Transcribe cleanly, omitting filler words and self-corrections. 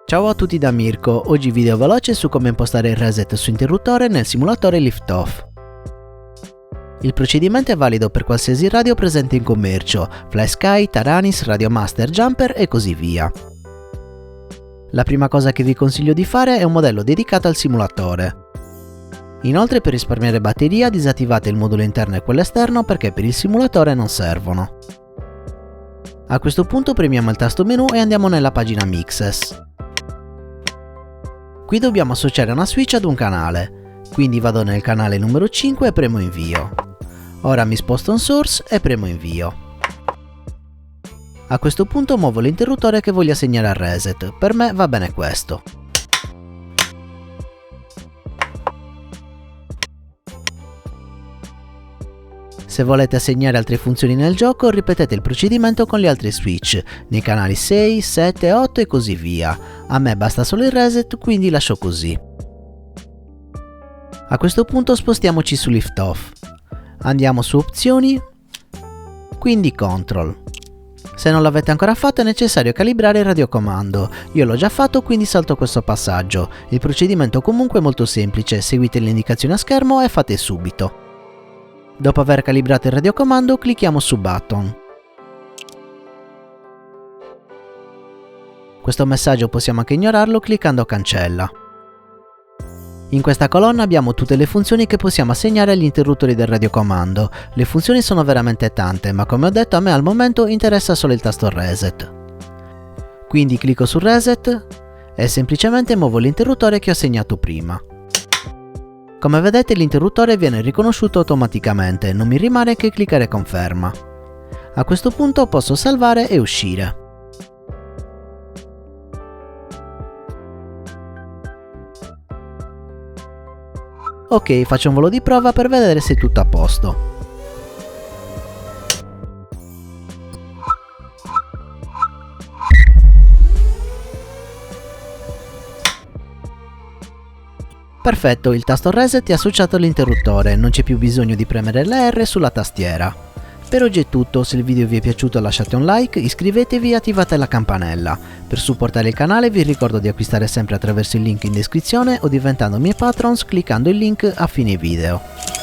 Ciao a tutti da Mirko, oggi video veloce su come impostare il reset su interruttore nel simulatore Liftoff. Il procedimento è valido per qualsiasi radio presente in commercio, FlySky, Taranis, Radiomaster, Jumper e così via. La prima cosa che vi consiglio di fare è un modello dedicato al simulatore. Inoltre, per risparmiare batteria disattivate il modulo interno e quello esterno perché per il simulatore non servono. A questo punto premiamo il tasto menu e andiamo nella pagina Mixes. Qui dobbiamo associare una switch ad un canale, quindi vado nel canale numero 5 e premo invio. Ora mi sposto on source e premo invio. A questo punto muovo l'interruttore che voglio assegnare al reset, per me va bene questo. Se volete assegnare altre funzioni nel gioco, ripetete il procedimento con gli altri switch, nei canali 6, 7, 8 e così via. A me basta solo il reset, quindi lascio così. A questo punto spostiamoci su Liftoff. Andiamo su opzioni, quindi control. Se non l'avete ancora fatto è necessario calibrare il radiocomando. Io l'ho già fatto, quindi salto questo passaggio. Il procedimento comunque è molto semplice, seguite le indicazioni a schermo e fate subito. Dopo aver calibrato il radiocomando, clicchiamo su Button. Questo messaggio possiamo anche ignorarlo cliccando Cancella. In questa colonna abbiamo tutte le funzioni che possiamo assegnare agli interruttori del radiocomando. Le funzioni sono veramente tante, ma come ho detto a me al momento interessa solo il tasto Reset. Quindi clicco su Reset e semplicemente muovo l'interruttore che ho assegnato prima. Come vedete l'interruttore viene riconosciuto automaticamente, non mi rimane che cliccare conferma. A questo punto posso salvare e uscire. Ok, faccio un volo di prova per vedere se è tutto a posto. Perfetto, il tasto Reset è associato all'interruttore, non c'è più bisogno di premere la R sulla tastiera. Per oggi è tutto, se il video vi è piaciuto lasciate un like, iscrivetevi e attivate la campanella. Per supportare il canale vi ricordo di acquistare sempre attraverso il link in descrizione o diventando miei patrons cliccando il link a fine video.